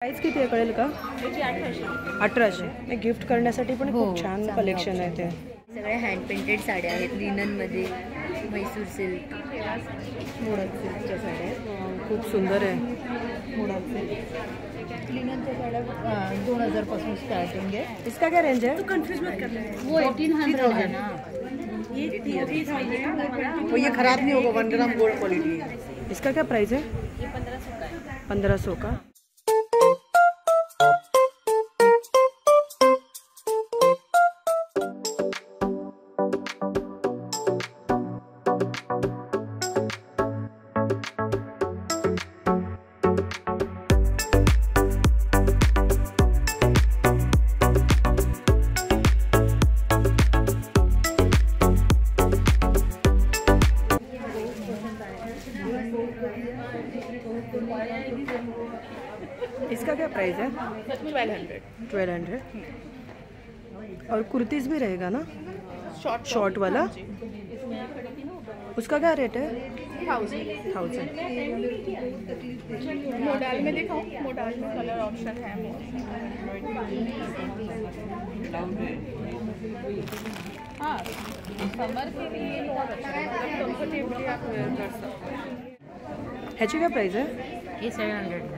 Price किती आहे कळेल का? 1800. गिफ्ट करण्यासाठी पण खूप छान कलेक्शन आहे ते. सगळे हँड पेंटेड साड्या आहेत लिननमध्ये, मैसूर सिल्क, मोडक सिल्कच्या साड्या खूप सुंदर आहे. मोडक सिल्क लिननच्या साड्या 2000 पासून स्टार्टिंग है. इसका क्या रेंज है? तो कंफ्यूज मत कर लेना, वो 1800 है ना. वो ये खराब नहीं होगा, 1 ग्राम गोल्ड क्वालिटी है. इसका क्या प्राइस है? ये 1500 का है. 1500 का. इसका क्या प्राइस है? 1200. और कुर्तीज़ भी रहेगा ना, शॉर्ट वाला? उसका क्या रेट है? 1000. मोडाल में दिखाओ, मोडाल में कलर ऑप्शन है. हाँ, समर के लिए बहुत अच्छा है, मतलब कंफर्टेबली आप वेयर कर सकते हैं. ह्याची क्या प्राइस है? ये 700 का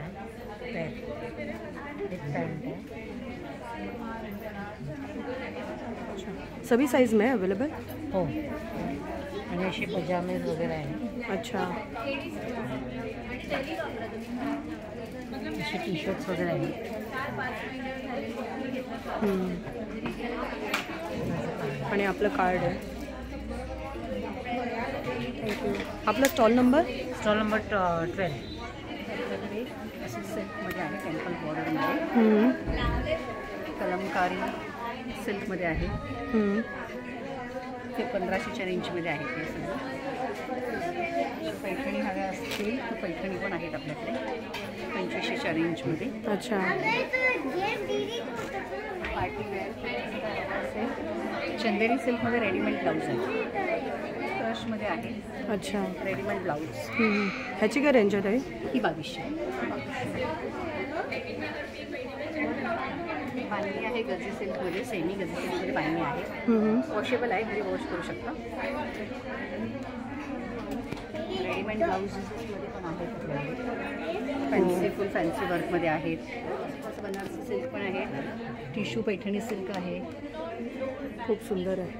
है. पैंट है. सभी साइज में अवेलेबल हो. आणि असे पजामे वगैरे आहे. अच्छा. असे टी शर्ट्स वगैरे आहे. आणि आपलं कार्ड आहे. आपला स्टॉल नंबर 12. असे सिल्कमध्ये आहे, टेम्पल बॉर्डरमध्ये. कलमकारी सिल्कमध्ये आहे. ते 1500च्या रेंजमध्ये आहे. ते सगळं पैठणी हव्या असतील तर पैठणी पण आहेत आपल्याकडे 2500च्या रेंजमध्ये. अच्छा. चंदेरी सिल्कमध्ये रेडीमेड ब्लाऊज आहे. क्रशमध्ये आहे. अच्छा. Readymade blouse. ह्याची काय रेंज आहे ताई? ही 2200. बांधणी आहे गजी सिल्कमध्ये, सेमी गजी सिल्कमध्ये बांधणी आहे. वॉशेबल आहे, घरी वॉश करू शकता. रेडीमेड ब्लाऊजेसमध्ये पण आहेत आपल्याकडे. फॅन्सी फुल फॅन्सी वर्कमध्ये आहेत. बनारसी सिल्क पण आहे. टिश्यू पैठणी सिल्क आहे. खूप सुंदर आहे.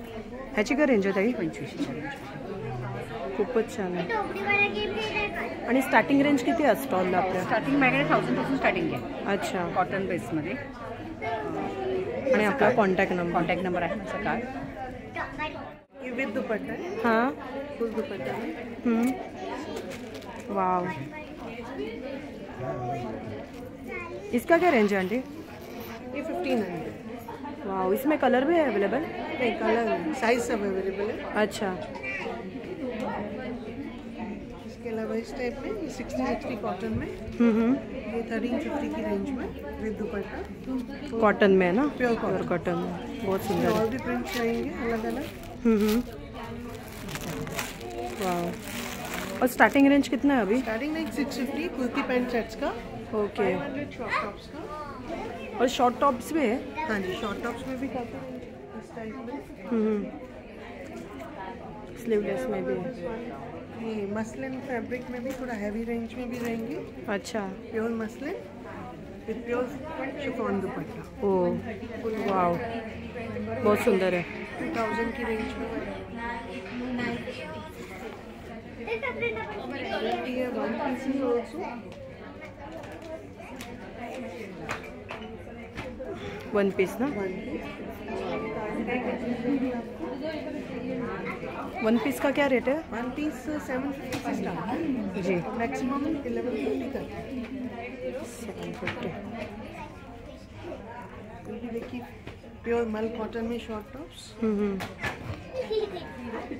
ह्याची काय रेंज आहे ताई? 2500च्या रेंज. खूपच छान आहे. आणि स्टार्टिंग रेंज किती आहे स्टॉलला आपल्या? स्टार्टिंग माझ्याकडे 1000 पासून स्टार्टिंग आहे. अच्छा. कॉटन बेसमध्ये. आणि आपला कॉन्टॅक्ट नंबर आहे माझा कार्ड. ये विद दुपट्टा है. हाँ, फुल दुपट्टा है. वाव. इसका क्या रेंज है आंटी? ये 1500. वाव. इसमें कलर भी है अवेलेबल? नहीं, कलर साइज सब अवेलेबल है. अच्छा. इसके अलावा इस टाइप में ये 60 कॉटन में, ये 1350 की रेंज में विद दुपट्टा. कॉटन में है ना? प्योर कॉटन में. बहुत सुंदर और है. भी प्रिंट्स रहेंगे अलग अलग. वाव. और स्टार्टिंग रेंज कितना है अभी? Starting range 650 kurti pant sets का. ओके. 500 शॉर्ट टॉप्स का. और शॉर्ट टॉप्स भी है? हाँ जी, शॉर्ट टॉप्स में भी काफ़ी इस टाइप में. स्लीवलेस में भी है. ये मसलिन फैब्रिक में भी थोड़ा हैवी रेंज में भी रहेंगे. अच्छा. Pure muslin with pure chiffon dupatta. Oh wow. बहुत सुंदर है. 2000 की रेंज में. ये one piece also. One piece ना? वन पीस का क्या रेट है? वन पीस 750 से स्टार्ट. जी. मैक्सिमम 1150 तक. 750. ये भी देखिए प्योर मल कॉटन में शॉर्ट टॉप्स.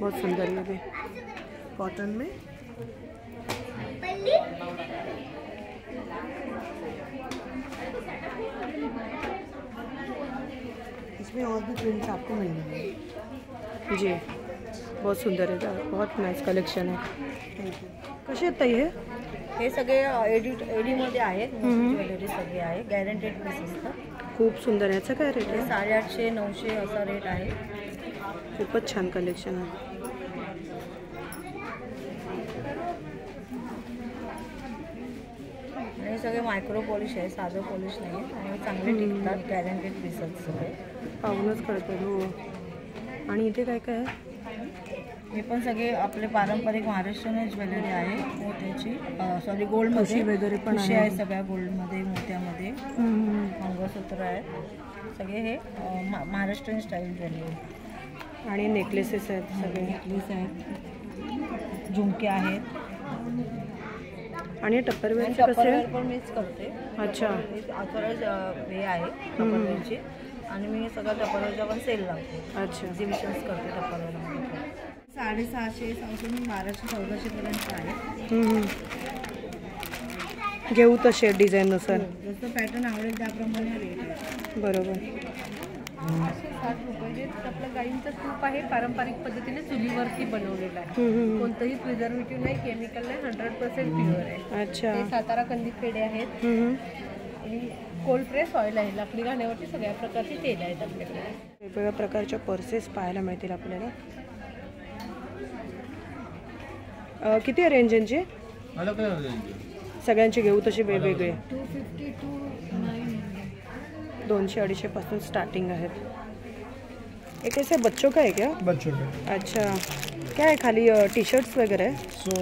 बहुत सुंदर है ये भी. कॉटन में इसमें और भी प्रिंट्स आपको मिलेंगे. जी. बहुत सुंदर है. बहुत नाइस कलेक्शन है. Thank you. कशी आहेत ताई हे? हे सगळे एडीमध्ये आहेत. ज्वेलरी सगळे आहे, गॅरंटेड पीसेस. खूप सुंदर. याचं काय रेट आहे? 850-900 असा रेट आहे. खूपच छान कलेक्शन आहे. हे सगळे मायक्रो पॉलिश आहे, साधं पॉलिश नाही आहे आणि चांगले टिकतात. गॅरंटेड पीसेस सगळे. पाहूनच कळतं. हो. आणि इथे काय काय आहे? हे पण सगळे आपले पारंपरिक महाराष्ट्रीयन ज्वेलरी आहे. मोत्याची सॉरी गोल्डमध्ये ठुशी वगैरे पण आहे. सगळ्या गोल्डमध्ये, मोत्यामध्ये. मंगळसूत्र आहे. सगळे हे महाराष्ट्रीयन स्टाईल ज्वेलरी. आणि नेकलेसेस आहेत सगळे. नेकलेस आहेत, झुमके आहेत. आणि टप्परवेअरचे कसे आहे? पण मीच करते. अच्छा. ऑथराइज हे आहे टप्परवेअरची आणि मी सगळं टप्परवेअरचा पण सेल लावते. अच्छा. एक्झिबिशन्स करते टप्परवेअरमध्ये. 650 पासून 1200-1400 पर्यंत आहे. घेऊ तसे डिझाईननुसार. जसं पॅटर्न आवडेल त्याप्रमाणे रेट आहे. बरोबर. 60 रुपये. आपलं गाईंचं तूप आहे, पारंपरिक पद्धतीने चुलीवरती बनवलेलं आहे. कोणतंही प्रिझर्वेटिव्ह नाही, केमिकल नाही, 100% प्युअर आहे. अच्छा. ते सातारा कंदी पेढे आहेत आणि कोल्ड प्रेस ऑइल आहे. लाकडी घाण्यावरती सगळ्या प्रकारची तेल आहेत आपल्याकडे. वेगवेगळ्या प्रकारच्या पर्सेस पाहायला मिळतील आपल्याला. किती आहे रेंज यांची? सगळ्यांची घेऊ तशी वेगवेगळे. 250 to 900. 200-250 पासून स्टार्टिंग आहेत. ये कैसे बच्चों का है क्या? बच्चों का. अच्छा. क्या है? खाली टी शर्ट्स वगैरह है? सो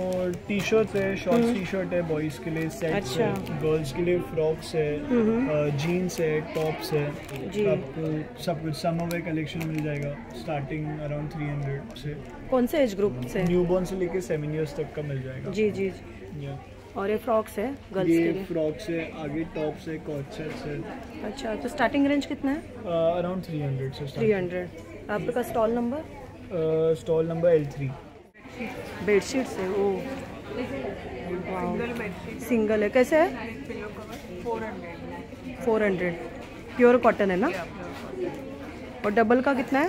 टी शर्ट्स है, शॉर्ट्स टी शर्ट है बॉयज़ के लिए, सेट्स अच्छा. है, गर्ल्स के लिए फ्रॉक्स है, जीन्स है, टॉप्स है. जी. आपको सब कुछ समर वेयर कलेक्शन मिल जाएगा स्टार्टिंग अराउंड 300 से. कौन से एज ग्रुप से? न्यूबॉर्न से लेके 7 इयर्स तक का मिल जाएगा. जी जी. Yeah. और ये फ्रॉक्स है गर्ल्स के ये लिए? फ्रॉक्स है, आगे टॉप्स है, कॉट सेट्स है. अच्छा. तो स्टार्टिंग रेंज कितना है? अराउंड 300 से 300. आपका stall number? Stall number L3. Bedsheets है. ओ सिंगल है. कैसे है? 400. प्योर कॉटन है ना? और डबल का कितना है?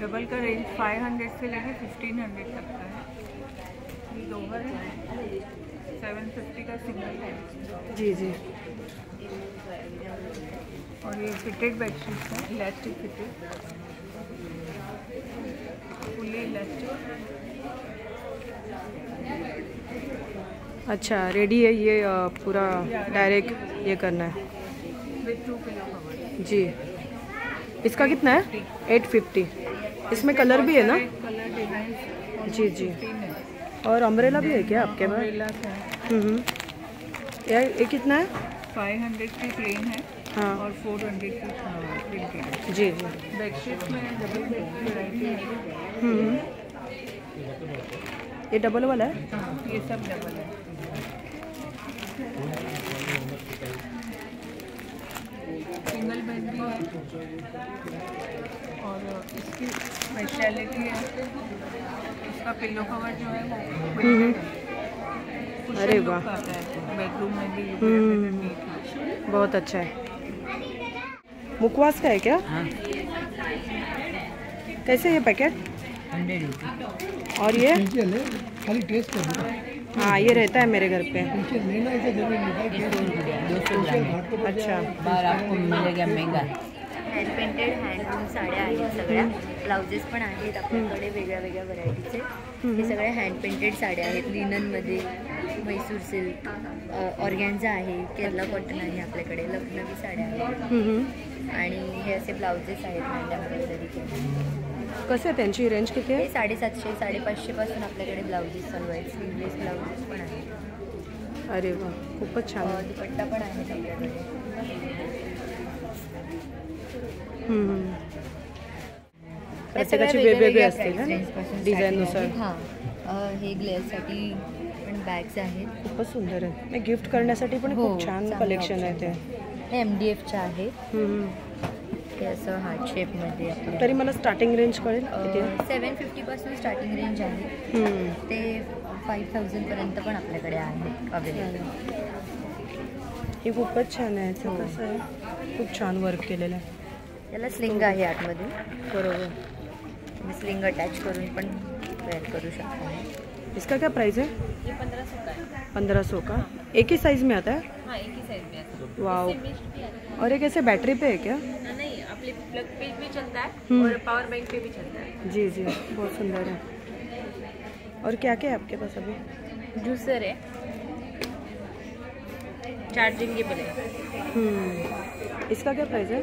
डबल का रेंज 500 से लेके 1500 तक का है. ये लोअर है, 750 का सिंगल है. जी जी. और ये फिटेड बेडशीट है, इलास्टिक फिटेड, फुली इलास्टिक. अच्छा. रेडी है ये पूरा डायरेक्ट ये करना है. With 2 pillow cover. जी. इसका कितना है? 850. इसमें कलर भी है ना? कलर डिजाइन जी जी. और अम्ब्रेला भी है क्या आपके पास? अम्ब्रेला है. ये कितना है? 500 की प्लेन है. हाँ. और 400 की प्रिंटेड है. जी जी. बेडशीट में डबल बेड की वैरायटी है. ये डबल वाला है? हाँ, ये सब डबल है. सिंगल बेड भी है. और इसकी स्पेशलिटी है, इसका पिलो कवर जो है वो printed है. अरे Cushion वाह. look आता है, बेडरूम में भी यूज करने में neat है. बहुत अच्छा है. मुखवास का है क्या? कैसे ये पैकेट? 100 रुपये. और ये? खाली टेस्ट कर दो. हाँ ये रहता है मेरे घर पे. लेना ऐसा जरूरी नहीं. अच्छा. बार आपको मिलेगा महंगा. हँड पेंटेड हँडलूम साड्या आहेत सगळ्या. ब्लाउजेस पण आहेत आपल्याकडे वेगळ्या वेगळ्या व्हरायटीचे. हे सगळ्या हँड पेंटेड साड्या आहेत. लिननमध्ये म्हैसूर सिल्क, ऑर्गॅन्झा आहे, केरला कॉटन आहे आपल्याकडे, लखनवी साड्या आहेत आणि हे असे ब्लाउजेस आहेत हँड एम्ब्रॉयडरी केलेले. कसे आहे त्यांची रेंज किती हे आहे? 750-550 पासून आपल्याकडे ब्लाउजेस चालू आहेत. स्लीवलेस ब्लाउजेस पण आहेत. अरे वा. खूपच छान. दुपट्टा पण आहेत आपल्याकडे. प्रत्येकाची वेगवेगळी असतील ना डिझाईननुसार. हां. हे ग्लेअरसाठी पण बॅग्स आहेत. खूपच सुंदर आहे. नाही गिफ्ट करण्यासाठी पण खूप छान कलेक्शन आहे ते. हे MDFच्या आहेत. हे असं हार्ट शेपमध्ये आपलं. तरी मला स्टार्टिंग रेंज कळेल किती आहे? 750 पासून स्टार्टिंग रेंज आहे. ते 5000 पर्यंत पण आपल्याकडे आहेत अवेलेबल. हे खूपच छान आहे. याचं कसं आहे? खूप छान वर्क केलेलं आहे. त्याला स्लिंग आहे आतमध्ये. बरोबर. तुम्ही स्लिंग अटॅच करून पण वेअर करू शकता. इसका क्या प्राइस है? ये 1500 का है। 1500 का। एक ही साइज में आता है? हाँ, एक ही साइज में आता है। वाओ। इससे मिस्ट भी आता है। और एक ऐसे बैटरी पे है क्या? नहीं, अपने प्लग पे भी चलता है और पावर बैंक पे भी चलता है। जी जी, बहुत सुंदर है। और क्या क्या है आपके पास अभी? जूसर है, चार्जिंगेबल है। इसका क्या प्राइस है?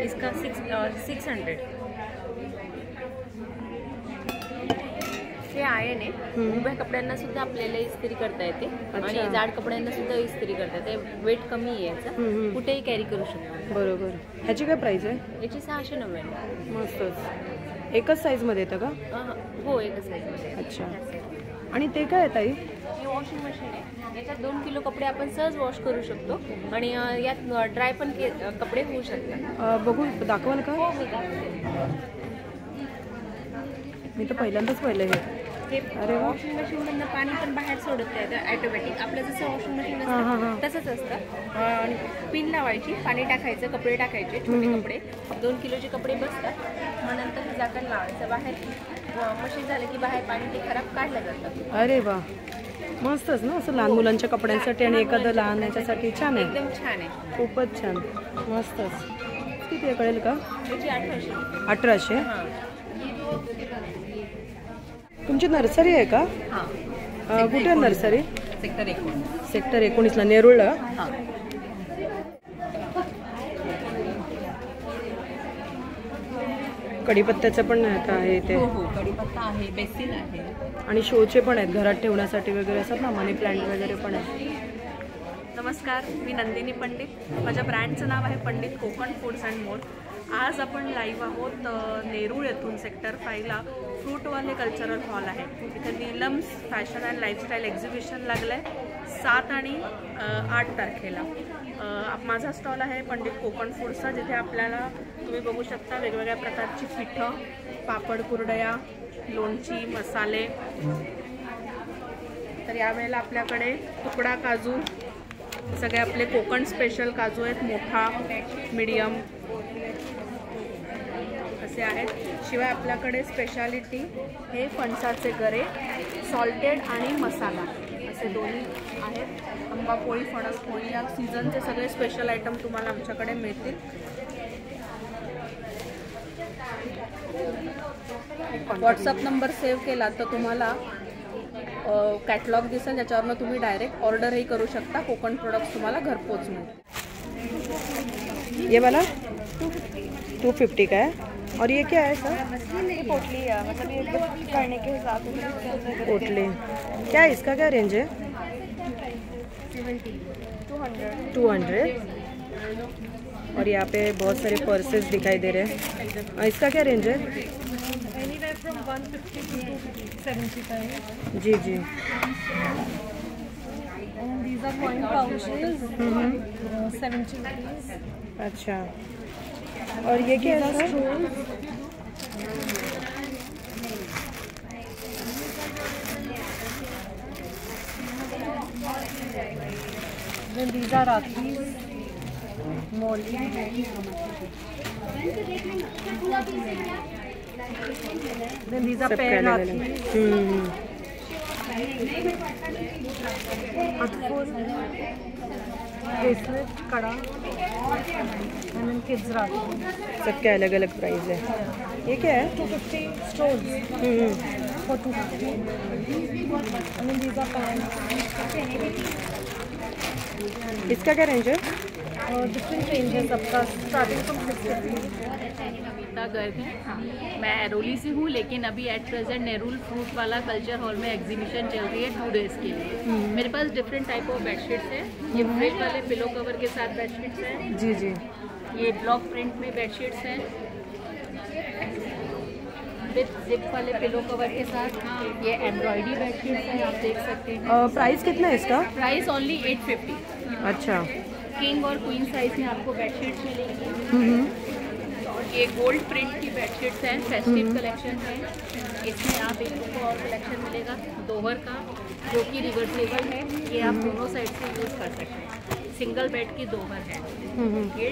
इसका 600। हे आयन आहे, उभ्या कपड्यांना सुद्धा आपल्याला इस्त्री करता येते आणि जाड कपड्यांना सुद्धा इस्त्री करता येते. वेट कमी आहे याचा, कुठेही कॅरी करू शकतो. बरोबर. ह्याची काय प्राइस आहे? याची 699. मस्तच. एकच साईजमध्ये येतं का? हो, एकच साईजमध्ये. अच्छा. आणि ते काय आहे ताई? ही वॉशिंग मशीन आहे. याच्यात 2 किलो कपडे आपण सहज वॉश करू शकतो आणि यात ड्राय पण कपडे होऊ शकतात. बघू, दाखवाल का? हो, मी दाखवते. मी तर पहिल्यांदाच पाहिलं हे. अरे, वॉशिंग मशीनमधनं पाणी पण बाहेर सोडत आहे ॲटोमॅटिक. आपलं जसं वॉशिंग मशीन असतं तसंच असतं. पिन लावायची, पाणी टाकायचं, कपडे टाकायचे, छोटे कपडे 2 किलोचे कपडे बसतात. मग नंतर हे झाकण लावायचं. बाहेर मशीन झालं की बाहेर पाणी ते खराब काढलं जातं. अरे वा, मस्तच ना. असं लहान मुलांच्या कपड्यांसाठी आणि एखादं लहान याच्यासाठी छान आहे. एकदम छान आहे, खूपच छान, मस्तच. किती आहे कळेल का? त्याची 1800. 1800. तुमची नर्सरी आहे का? हां, कुठे आहे नर्सरी? सेक्टर 19. सेक्टर 19ला, नेरुळला. हां, कढीपत्त्याचं पण आहे इथे. हो हो, कढीपत्ता आहे, बेसिन आहे. आणि शोचे पण आहेत, घरात ठेवण्यासाठी वगैरे असतात ना, मनी प्लांट वगैरे पण आहे. नमस्कार, मी नंदिनी पंडित. माझ्या ब्रँडचं नाव आहे पंडित कोकण फूड्स अँड मोर. आज आपण लाईव्ह आहोत नेरूळ येथून सेक्टर 5ला. फ्रूटवाले कल्चरल हॉल आहे. इथे Neelam's fashion and lifestyle exhibition लागलं आहे 7 आणि 8 तारखेला. माझा स्टॉल आहे पंडित कोकण फूड्सचा, जिथे आपल्याला तुम्ही बघू शकता वेगवेगळ्या प्रकारची पिठं, पापड, कुरडया, लोणची, मसाले. तर यावेळेला आपल्याकडे तुकडा काजू, सगळे आपले कोकण स्पेशल काजू आहेत, मोठा, मीडियम असे आहेत. शिवाय आपल्याकडे स्पेशालिटी हे फणसाचे गरे, सॉल्टेड आणि मसाला असे दोन्ही आहेत. आंबा पोळी, फणस पोळी या सीझनचे सगळे स्पेशल आयटम तुम्हाला आमच्याकडे मिळतील. व्हॉट्सअप नंबर सेव्ह केला तर तुम्हाला कॅटलॉग दिसेल, ज्याच्यावरनं तुम्ही डायरेक्ट ऑर्डरही करू शकता. कोकण प्रोडक्ट्स तुम्हाला घरपोच मिळतील. ये वाला 250 का है. और ये क्या है सर? ये पोटली है, मतलब ये करने के हिसाब से. पोटली क्या है? इसका क्या रेंज है? 200. और यहाँ पे बहुत सारे पर्सेस दिखाई दे रहे हैं. इसका क्या रेंज है? From 150 to 275. Ji ji. And these are coin pouches. 70 rupees. अच्छा. और ये क्या है sir? Then these are rakhis, moli. Then these are सब pear अलग rakhis. Atful, bracelet, kada, and then kids rakhi. सबके अलग अलग प्राइस है. ये क्या है? 250 stones for 250. And then these are pants. इसका क्या रेंज है? Different ranges सबका starting from 650. नमिता गर्ग है. मैं एरोली से हूँ, लेकिन अभी एट प्रेजेंट नेरूल फ्रूट वाला कल्चर हॉल में एग्जीबिशन चल रही है 2 डेज़ के लिए. मेरे पास डिफरेंट टाइप ऑफ बेडशीट्स हैं. ये फ्रिज वाले पिलो कवर के साथ बेडशीट्स हैं. जी जी. ये ब्लॉक प्रिंट में बेडशीट्स हैं विद जिप वाले पिलो कवर के साथ. ये एम्ब्रॉयडरी बेडशीट्स हैं, आप देख सकते हैं. प्राइस कितना है इसका? Price only 850. अच्छा. किंग और क्वीन साइज में आपको बेडशीट्स मिलेंगी. ये गोल्ड प्रिंट की बेडशीट्स हैं, फेस्टिव कलेक्शन है. इसमें आप एक और कलेक्शन मिलेगा दोहर का, जो कि रिवर्सेबल है. ये आप दोनों साइड से यूज़ कर सकते हैं. सिंगल बेड की दोहर है। ये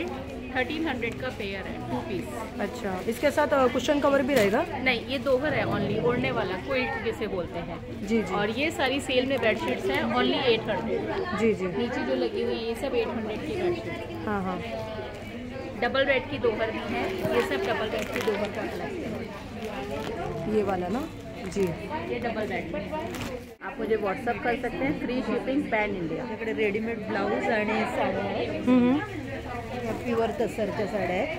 1300 का पेयर है, 2 पीस। अच्छा, इसके साथ कुशन कवर भी रहेगा? नहीं, ये दोहर है ओनली, ओढ़ने वाला, क्विल्ट जिसे बोलते हैं। जी जी। और ये सारी सेल में बेडशीट्स हैं ओनली 800। जी जी। नीचे जो लगी हुई है ये सब 800 की बेडशीट। हाँ हाँ। डबल बेड की दोहर भी है, ये सब डबल बेड की दोहर का कलेक्शन है। ये वाला ना जी, ये डबल बेड है। आप मुझे व्हॉट्सअप कर सकते हैं, फ्री शिपिंग पॅन इंडिया। आपल्याकडे रेडीमेड ब्लाऊज आणि साड्या आहेत, प्युअर तसरच्या साड्या आहेत,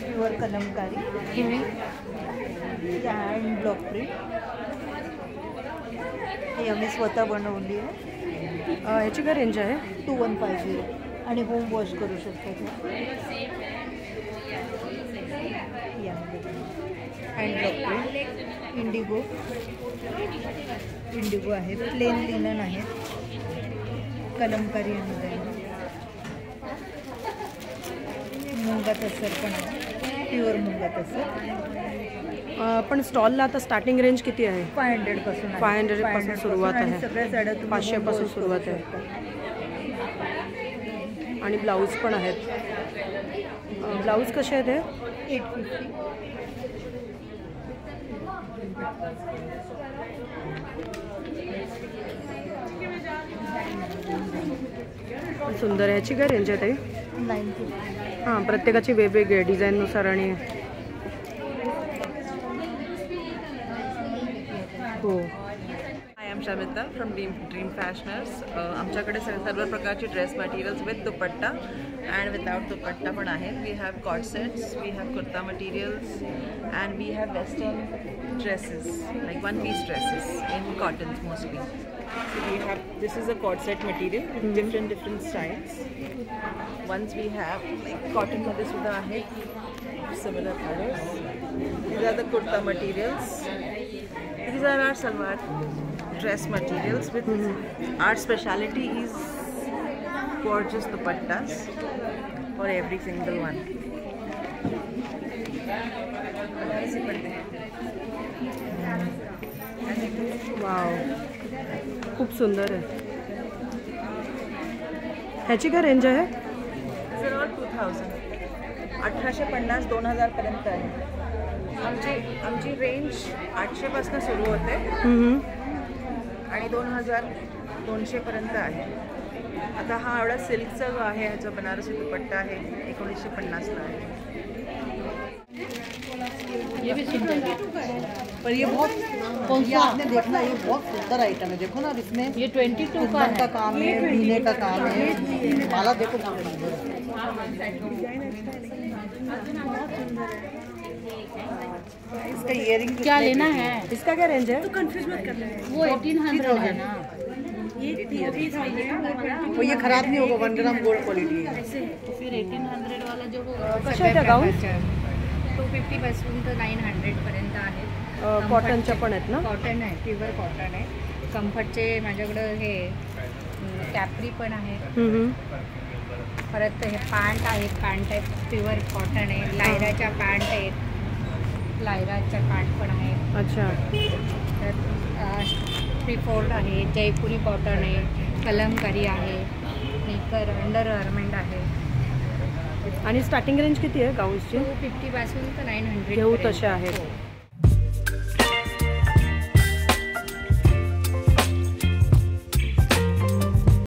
pure Kalamkari, hand block print, ही आम्ही स्वतः बनवली आहे। याची काय रेंज आहे? 2150 आणि होम वॉश करू शकतो। हँड ब्लॉक प्रिंट, इंडिगो आहे, प्लेन लिनन आहे, कलमकारी आहे, मुंगा तसर पण आहे, प्युअर मुंगा तसर। पण स्टॉलला आता स्टार्टिंग रेंज किती आहे? 500 पासून 500 पासून सुरुवात आहे। सगळ्या साड्या 500 पासून सुरुवात आहे आणि ब्लाऊज पण आहेत। ब्लाऊज कसे आहेत हे? 850। सुंदर आहे। याची काय रेंज आहे ताई? 950। हां, प्रत्येकाची वेगवेगळी आहे डिझाईननुसार आणि हो। I am Shamita from dream fashioners. आमच्याकडे सर्व प्रकारचे dress materials with dupatta and without dupatta पण आहेत। We have cot sets, we have kurta materials and we have western dresses like one piece dresses in cottons mostly. So we have, this is a cord set material with different styles. Once we have like cotton मध्ये सुद्धा आहेत similar colors. These are the kurta materials. These are our salwar dress materials with our speciality is gorgeous dupattas for every single one. वाव, खूप सुंदर आहे। ह्याची काय range आहे? These are all 2000. 1850 2000 पर्यंत आहे। आमची रेंज 800 पासून सुरू होते आणि 2000 200 पर्यंत आहे। आता हा एवढा सिल्कचा जो आहे ह्याचा बनारसी दुपट्टा आहे 1950 ला आहे। ये भी सुंदर है। पर ये बहुत, ये आपने देखना, ये बहुत सुंदर आइटम है। देखो ना, इसमें ये 22 का काम है, बीने का काम है, माला देखो कितना सुंदर है। इसका इयरिंग क्या लेना है? इसका क्या रेंज है? वो 1800 है ना। वो ये खराब नहीं होगा, 1 ग्राम गोल्ड क्वालिटी है। तो फिर 1800 वाला जो होगा कशा आहेत त्या गाऊन? 250 पासून तर 900 पर्यंत आहे। कॉटनच्या पण आहेत ना? कॉटन आहे, प्युअर कॉटन आहे। कम्फर्टचे माझ्याकडं हे कॅपरी पण आहे, परत हे पॅन्ट आहेत, पॅन्ट आहे प्युअर कॉटन आहे, लायराच्या पॅन्ट आहेत, लायराच्या पॅन्ट पण आहेत। अच्छा। परत 3/4 आहे, जयपुरी कॉटन आहे, कलमकारी आहे, नेकर अंडर गारमेंट आहे। आणि स्टार्टिंग रेंज किती आहे गाऊन्सची? 250 पासून तर 900 घेऊ तसे आहेत।